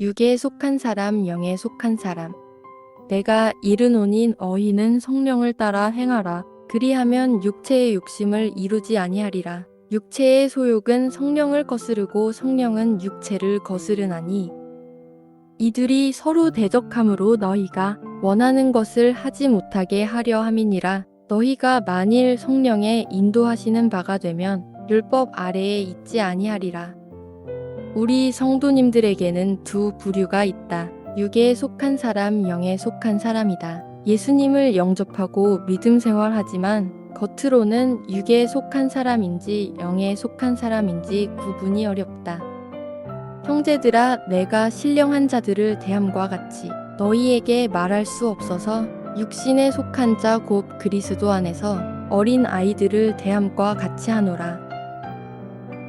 육에 속한 사람, 영에 속한 사람. 내가 이르노니 너희는 성령을 따라 행하라. 그리하면 육체의 욕심을 이루지 아니하리라. 육체의 소욕은 성령을 거스르고 성령은 육체를 거스르나니 이들이 서로 대적함으로 너희가 원하는 것을 하지 못하게 하려 함이니라. 너희가 만일 성령의 인도하시는 바가 되면 율법 아래에 있지 아니하리라. 우리 성도님들에게는 두 부류가 있다. 육에 속한 사람, 영에 속한 사람이다. 예수님을 영접하고 믿음 생활하지만 겉으로는 육에 속한 사람인지 영에 속한 사람인지 구분이 어렵다. 형제들아, 내가 신령한 자들을 대함과 같이 너희에게 말할 수 없어서 육신에 속한 자 곧 그리스도 안에서 어린 아이들을 대함과 같이 하노라.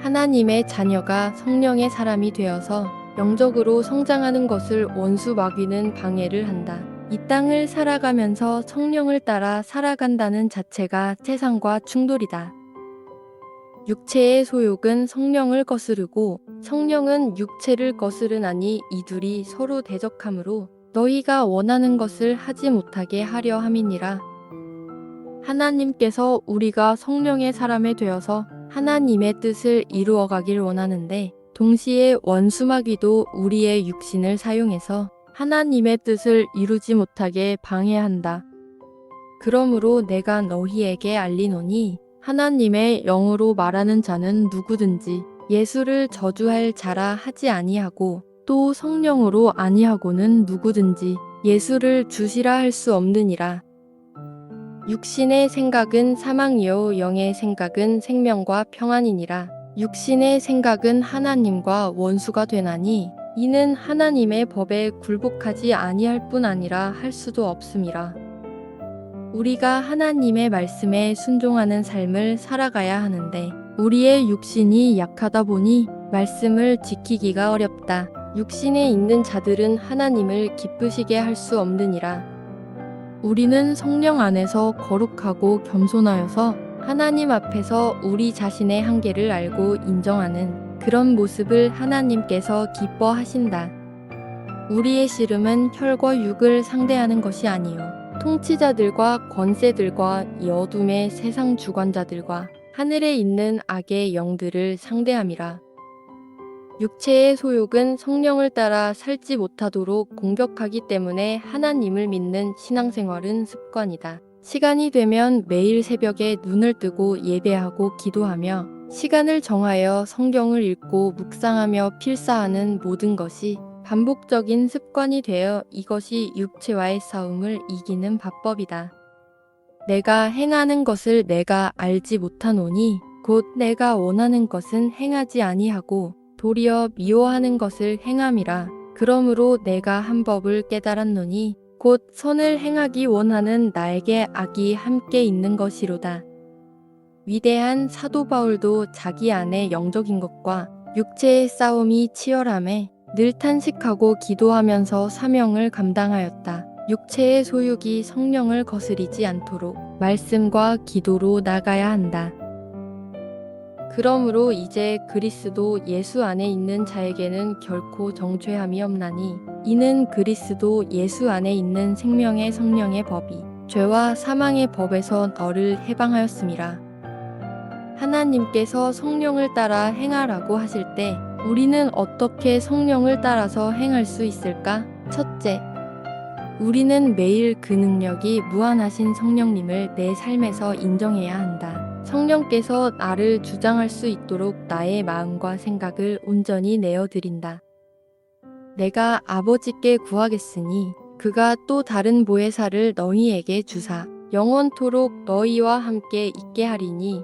하나님의 자녀가 성령의 사람이 되어서 영적으로 성장하는 것을 원수 마귀는 방해를 한다. 이 땅을 살아가면서 성령을 따라 살아간다는 자체가 세상과 충돌이다. 육체의 소욕은 성령을 거스르고 성령은 육체를 거스르나니 이 둘이 서로 대적하므로 너희가 원하는 것을 하지 못하게 하려 함이니라. 하나님께서 우리가 성령의 사람이 되어서 하나님의 뜻을 이루어 가길 원하는데 동시에 원수마귀도 우리의 육신을 사용해서 하나님의 뜻을 이루지 못하게 방해한다. 그러므로 내가 너희에게 알리노니 하나님의 영으로 말하는 자는 누구든지 예수를 저주할 자라 하지 아니하고 또 성령으로 아니하고는 누구든지 예수를 주시라 할 수 없느니라. 육신의 생각은 사망이요 영의 생각은 생명과 평안이니라. 육신의 생각은 하나님과 원수가 되나니 이는 하나님의 법에 굴복하지 아니할 뿐 아니라 할 수도 없음이라. 우리가 하나님의 말씀에 순종하는 삶을 살아가야 하는데 우리의 육신이 약하다 보니 말씀을 지키기가 어렵다. 육신에 있는 자들은 하나님을 기쁘시게 할 수 없느니라. 우리는 성령 안에서 거룩하고 겸손하여서 하나님 앞에서 우리 자신의 한계를 알고 인정하는 그런 모습을 하나님께서 기뻐하신다. 우리의 씨름은 혈과 육을 상대하는 것이 아니요 통치자들과 권세들과 이 어둠의 세상 주관자들과 하늘에 있는 악의 영들을 상대함이라. 육체의 소욕은 성령을 따라 살지 못하도록 공격하기 때문에 하나님을 믿는 신앙생활은 습관이다. 시간이 되면 매일 새벽에 눈을 뜨고 예배하고 기도하며 시간을 정하여 성경을 읽고 묵상하며 필사하는 모든 것이 반복적인 습관이 되어 이것이 육체와의 싸움을 이기는 바법이다. 내가 행하는 것을 내가 알지 못하노니 곧 내가 원하는 것은 행하지 아니하고 도리어 미워하는 것을 행함이라. 그러므로 내가 한 법을 깨달았노니 곧 선을 행하기 원하는 나에게 악이 함께 있는 것이로다. 위대한 사도 바울도 자기 안에 영적인 것과 육체의 싸움이 치열함에 늘 탄식하고 기도하면서 사명을 감당하였다. 육체의 소욕이 성령을 거스리지 않도록 말씀과 기도로 나가야 한다. 그러므로 이제 그리스도 예수 안에 있는 자에게는 결코 정죄함이 없나니 이는 그리스도 예수 안에 있는 생명의 성령의 법이 죄와 사망의 법에서 너를 해방하였음이라. 하나님께서 성령을 따라 행하라고 하실 때 우리는 어떻게 성령을 따라서 행할 수 있을까? 첫째, 우리는 매일 그 능력이 무한하신 성령님을 내 삶에서 인정해야 한다. 성령께서 나를 주장할 수 있도록 나의 마음과 생각을 온전히 내어드린다. 내가 아버지께 구하겠으니 그가 또 다른 보혜사를 너희에게 주사 영원토록 너희와 함께 있게 하리니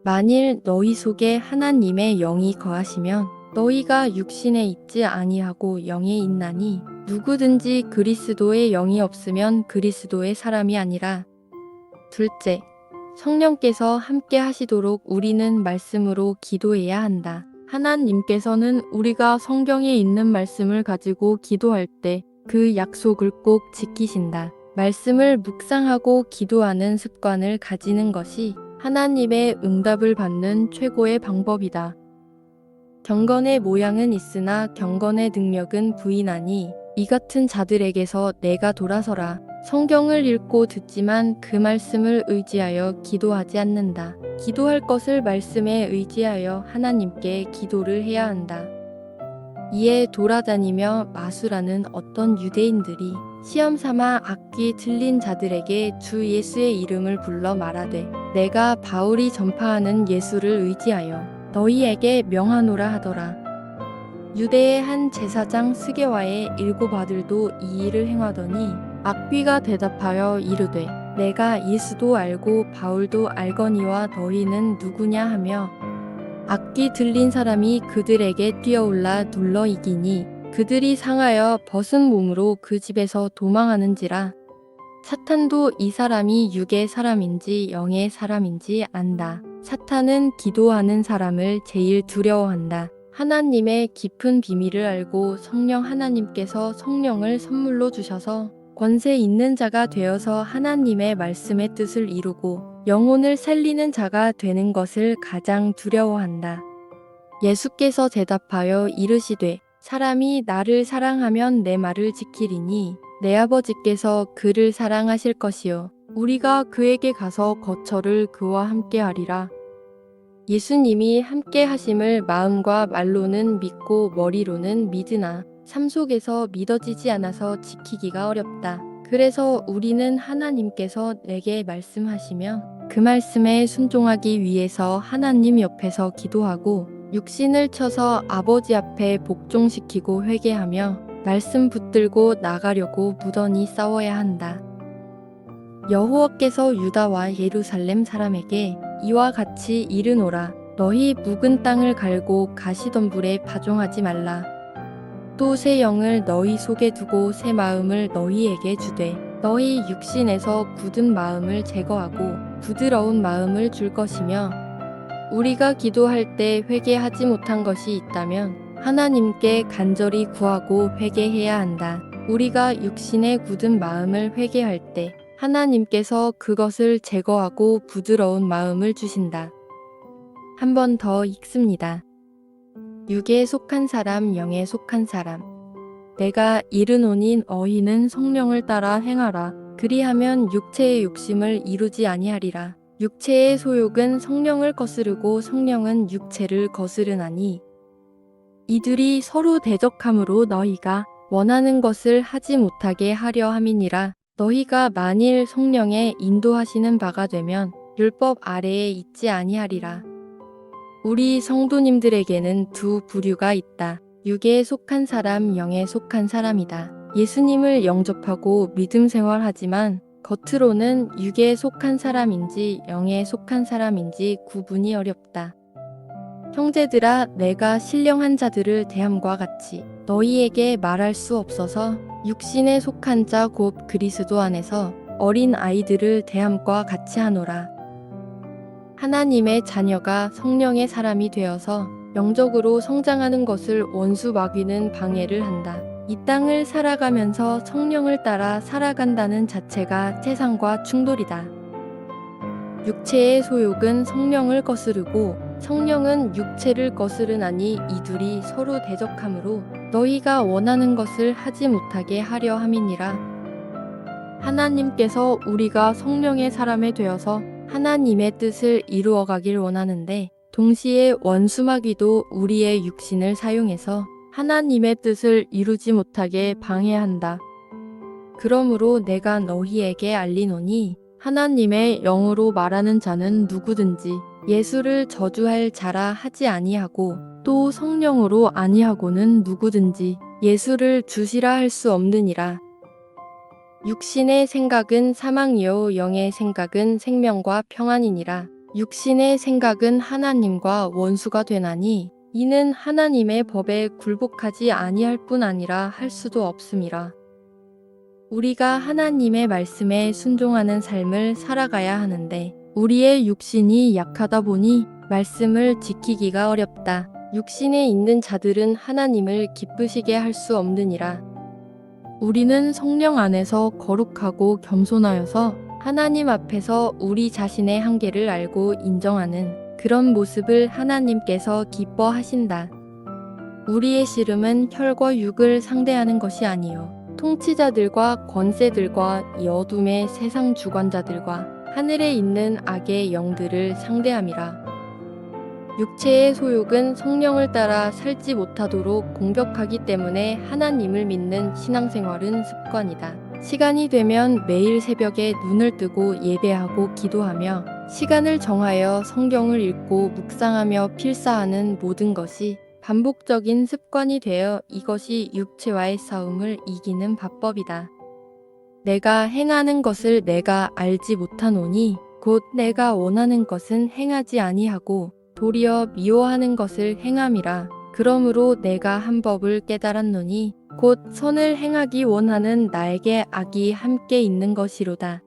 만일 너희 속에 하나님의 영이 거하시면 너희가 육신에 있지 아니하고 영에 있나니 누구든지 그리스도의 영이 없으면 그리스도의 사람이 아니라. 둘째, 성령께서 함께 하시도록 우리는 말씀으로 기도해야 한다. 하나님께서는 우리가 성경에 있는 말씀을 가지고 기도할 때 그 약속을 꼭 지키신다. 말씀을 묵상하고 기도하는 습관을 가지는 것이 하나님의 응답을 받는 최고의 방법이다. 경건의 모양은 있으나 경건의 능력은 부인하니 이 같은 자들에게서 내가 돌아서라. 성경을 읽고 듣지만 그 말씀을 의지하여 기도하지 않는다. 기도할 것을 말씀에 의지하여 하나님께 기도를 해야 한다. 이에 돌아다니며 마술하는 어떤 유대인들이 시험 삼아 악기 들린 자들에게 주 예수의 이름을 불러 말하되 내가 바울이 전파하는 예수를 의지하여 너희에게 명하노라 하더라. 유대의 한 제사장 스게와의 7 아들도 이 일을 행하더니 악귀가 대답하여 이르되 내가 예수도 알고 바울도 알거니와 너희는 누구냐 하며 악기 들린 사람이 그들에게 뛰어올라 눌러 이기니 그들이 상하여 벗은 몸으로 그 집에서 도망하는지라. 사탄도 이 사람이 육의 사람인지 영의 사람인지 안다. 사탄은 기도하는 사람을 제일 두려워한다. 하나님의 깊은 비밀을 알고 성령 하나님께서 성령을 선물로 주셔서 권세 있는 자가 되어서 하나님의 말씀의 뜻을 이루고 영혼을 살리는 자가 되는 것을 가장 두려워한다. 예수께서 대답하여 이르시되 사람이 나를 사랑하면 내 말을 지키리니 내 아버지께서 그를 사랑하실 것이요 우리가 그에게 가서 거처를 그와 함께 하리라. 예수님이 함께 하심을 마음과 말로는 믿고 머리로는 믿으나 삶 속에서 믿어지지 않아서 지키기가 어렵다. 그래서 우리는 하나님께서 내게 말씀하시면 그 말씀에 순종하기 위해서 하나님 옆에서 기도하고 육신을 쳐서 아버지 앞에 복종시키고 회개하며 말씀 붙들고 나가려고 무던히 싸워야 한다. 여호와께서 유다와 예루살렘 사람에게 이와 같이 이르노라. 너희 묵은 땅을 갈고 가시덤불에 파종하지 말라. 또 새 영을 너희 속에 두고 새 마음을 너희에게 주되 너희 육신에서 굳은 마음을 제거하고 부드러운 마음을 줄 것이며 우리가 기도할 때 회개하지 못한 것이 있다면 하나님께 간절히 구하고 회개해야 한다. 우리가 육신의 굳은 마음을 회개할 때 하나님께서 그것을 제거하고 부드러운 마음을 주신다. 한 번 더 읽습니다. 육에 속한 사람, 영에 속한 사람. 내가 이르노니 너희는 성령을 따라 행하라. 그리하면 육체의 욕심을 이루지 아니하리라. 육체의 소욕은 성령을 거스르고 성령은 육체를 거스르나니 이들이 서로 대적함으로 너희가 원하는 것을 하지 못하게 하려 함이니라. 너희가 만일 성령의 인도하시는 바가 되면 율법 아래에 있지 아니하리라. 우리 성도님들에게는 두 부류가 있다. 육에 속한 사람, 영에 속한 사람이다. 예수님을 영접하고 믿음 생활하지만 겉으로는 육에 속한 사람인지 영에 속한 사람인지 구분이 어렵다. 형제들아, 내가 신령한 자들을 대함과 같이 너희에게 말할 수 없어서 육신에 속한 자 곧 그리스도 안에서 어린 아이들을 대함과 같이 하노라. 하나님의 자녀가 성령의 사람이 되어서 영적으로 성장하는 것을 원수 마귀는 방해를 한다. 이 땅을 살아가면서 성령을 따라 살아간다는 자체가 세상과 충돌이다. 육체의 소욕은 성령을 거스르고 성령은 육체를 거스르나니 이 둘이 서로 대적하므로 너희가 원하는 것을 하지 못하게 하려 함이니라. 하나님께서 우리가 성령의 사람이 되어서 하나님의 뜻을 이루어 가길 원하는데 동시에 원수마귀도 우리의 육신을 사용해서 하나님의 뜻을 이루지 못하게 방해한다. 그러므로 내가 너희에게 알리노니 하나님의 영으로 말하는 자는 누구든지 예수를 저주할 자라 하지 아니하고 또 성령으로 아니하고는 누구든지 예수를 주시라 할 수 없느니라. 육신의 생각은 사망이요 영의 생각은 생명과 평안이니라. 육신의 생각은 하나님과 원수가 되나니 이는 하나님의 법에 굴복하지 아니할 뿐 아니라 할 수도 없음이라. 우리가 하나님의 말씀에 순종하는 삶을 살아가야 하는데 우리의 육신이 약하다 보니 말씀을 지키기가 어렵다. 육신에 있는 자들은 하나님을 기쁘시게 할 수 없느니라. 우리는 성령 안에서 거룩하고 겸손하여서 하나님 앞에서 우리 자신의 한계를 알고 인정하는 그런 모습을 하나님께서 기뻐하신다. 우리의 씨름은 혈과 육을 상대하는 것이 아니요 통치자들과 권세들과 이 어둠의 세상 주관자들과 하늘에 있는 악의 영들을 상대함이라. 육체의 소욕은 성령을 따라 살지 못하도록 공격하기 때문에 하나님을 믿는 신앙생활은 습관이다. 시간이 되면 매일 새벽에 눈을 뜨고 예배하고 기도하며 시간을 정하여 성경을 읽고 묵상하며 필사하는 모든 것이 반복적인 습관이 되어 이것이 육체와의 싸움을 이기는 바법이다. 내가 행하는 것을 내가 알지 못하노니 곧 내가 원하는 것은 행하지 아니하고 도리어 미워하는 것을 행함이라. 그러므로 내가 한 법을 깨달았노니 곧 선을 행하기 원하는 나에게 악이 함께 있는 것이로다.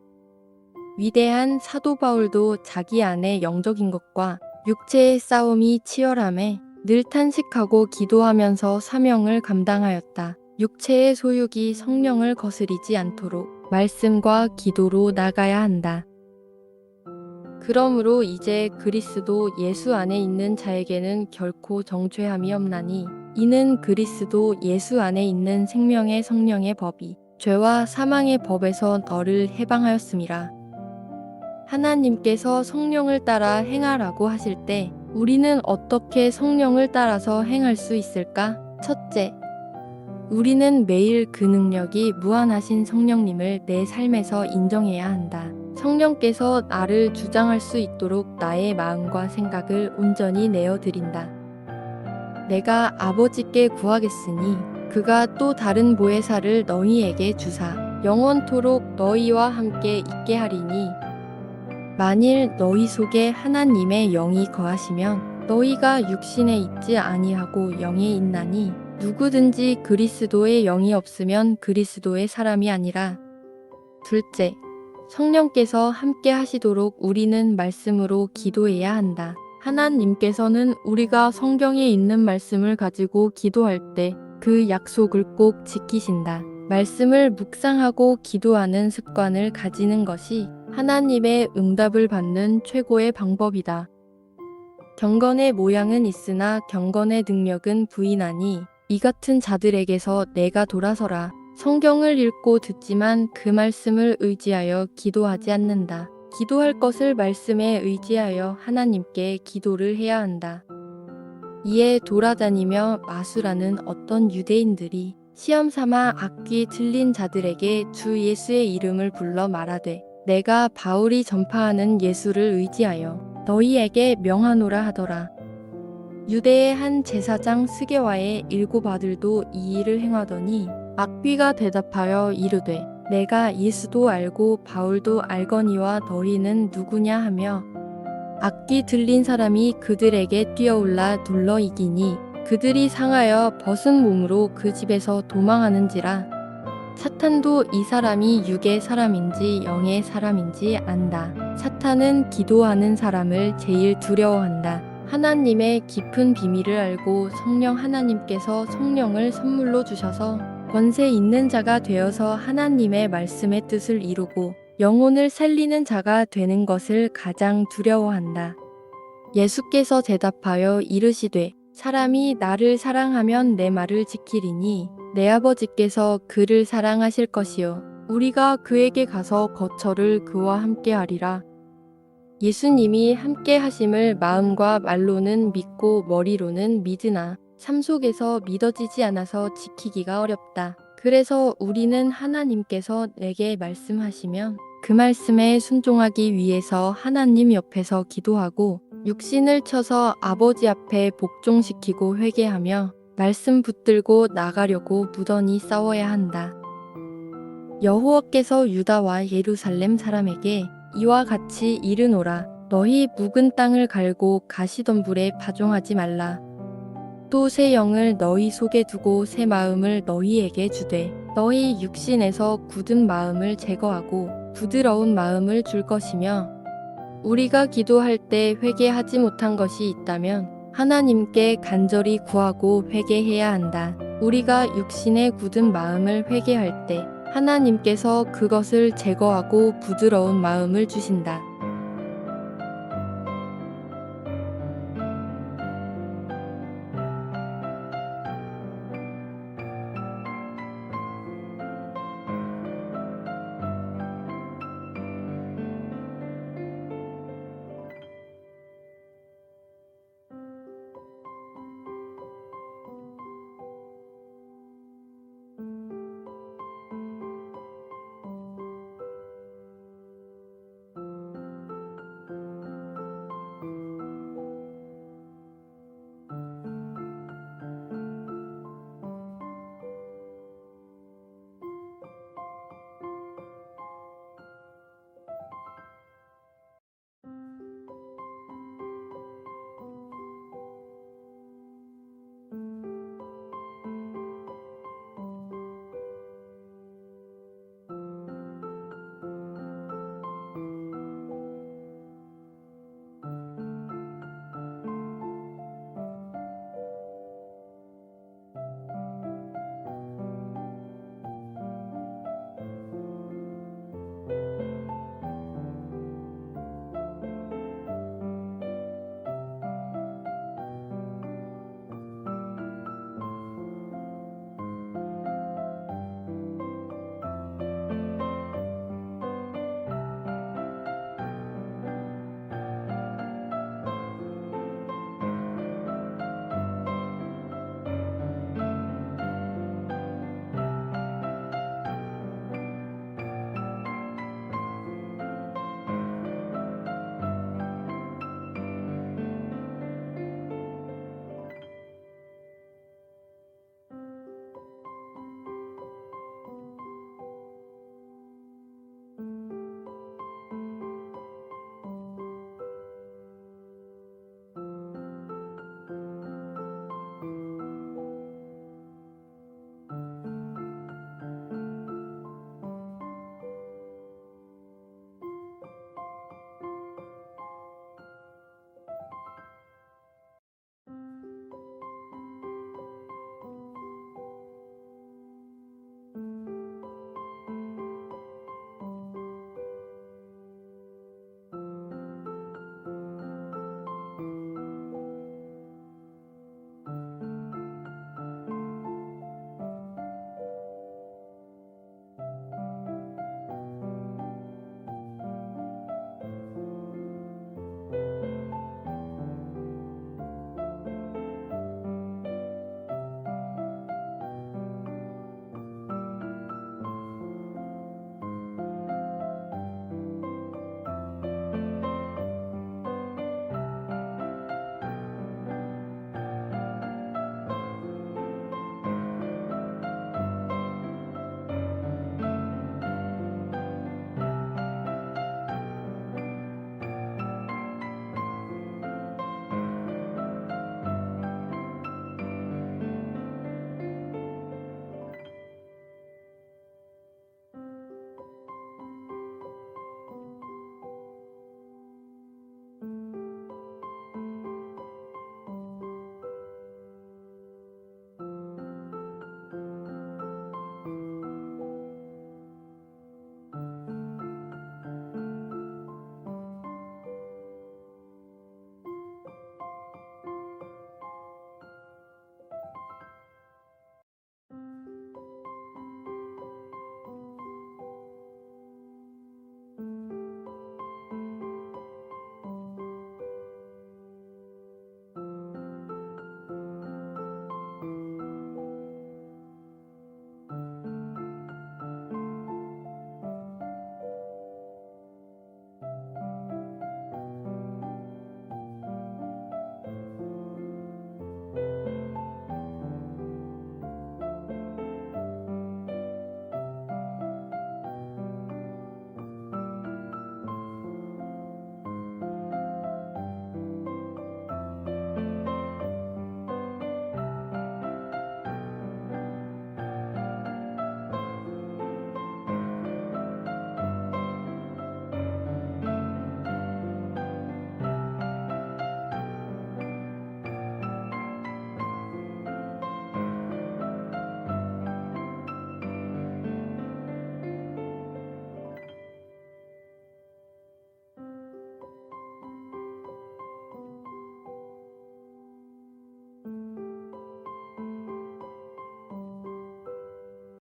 위대한 사도 바울도 자기 안에 영적인 것과 육체의 싸움이 치열함에 늘 탄식하고 기도하면서 사명을 감당하였다. 육체의 소욕이 성령을 거스리지 않도록 말씀과 기도로 나가야 한다. 그러므로 이제 그리스도 예수 안에 있는 자에게는 결코 정죄함이 없나니 이는 그리스도 예수 안에 있는 생명의 성령의 법이 죄와 사망의 법에서 너를 해방하였음이라. 하나님께서 성령을 따라 행하라고 하실 때 우리는 어떻게 성령을 따라서 행할 수 있을까? 첫째, 우리는 매일 그 능력이 무한하신 성령님을 내 삶에서 인정해야 한다. 성령께서 나를 주장할 수 있도록 나의 마음과 생각을 온전히 내어드린다. 내가 아버지께 구하겠으니 그가 또 다른 보혜사를 너희에게 주사 영원토록 너희와 함께 있게 하리니 만일 너희 속에 하나님의 영이 거하시면 너희가 육신에 있지 아니하고 영에 있나니 누구든지 그리스도의 영이 없으면 그리스도의 사람이 아니라. 둘째, 성령께서 함께 하시도록 우리는 말씀으로 기도해야 한다. 하나님께서는 우리가 성경에 있는 말씀을 가지고 기도할 때 그 약속을 꼭 지키신다. 말씀을 묵상하고 기도하는 습관을 가지는 것이 하나님의 응답을 받는 최고의 방법이다. 경건의 모양은 있으나 경건의 능력은 부인하니 이 같은 자들에게서 내가 돌아서라. 성경을 읽고 듣지만 그 말씀을 의지하여 기도하지 않는다. 기도할 것을 말씀에 의지하여 하나님께 기도를 해야 한다. 이에 돌아다니며 마술하는 어떤 유대인들이 시험 삼아 악귀 들린 자들에게 주 예수의 이름을 불러 말하되 내가 바울이 전파하는 예수를 의지하여 너희에게 명하노라 하더라. 유대의 한 제사장 스게와의 7 아들도 이 일을 행하더니 악귀가 대답하여 이르되 내가 예수도 알고 바울도 알거니와 너희는 누구냐 하며 악귀 들린 사람이 그들에게 뛰어올라 둘러 이기니 그들이 상하여 벗은 몸으로 그 집에서 도망하는지라. 사탄도 이 사람이 육의 사람인지 영의 사람인지 안다. 사탄은 기도하는 사람을 제일 두려워한다. 하나님의 깊은 비밀을 알고 성령 하나님께서 성령을 선물로 주셔서 권세 있는 자가 되어서 하나님의 말씀의 뜻을 이루고 영혼을 살리는 자가 되는 것을 가장 두려워한다. 예수께서 대답하여 이르시되 사람이 나를 사랑하면 내 말을 지키리니 내 아버지께서 그를 사랑하실 것이요 우리가 그에게 가서 거처를 그와 함께 하리라. 예수님이 함께 하심을 마음과 말로는 믿고 머리로는 믿으나 삶 속에서 믿어지지 않아서 지키기가 어렵다. 그래서 우리는 하나님께서 내게 말씀하시면 그 말씀에 순종하기 위해서 하나님 옆에서 기도하고 육신을 쳐서 아버지 앞에 복종시키고 회개하며 말씀 붙들고 나가려고 무던히 싸워야 한다. 여호와께서 유다와 예루살렘 사람에게 이와 같이 이르노라. 너희 묵은 땅을 갈고 가시덤불에 파종하지 말라. 또 새 영을 너희 속에 두고 새 마음을 너희에게 주되 너희 육신에서 굳은 마음을 제거하고 부드러운 마음을 줄 것이며 우리가 기도할 때 회개하지 못한 것이 있다면 하나님께 간절히 구하고 회개해야 한다. 우리가 육신의 굳은 마음을 회개할 때 하나님께서 그것을 제거하고 부드러운 마음을 주신다.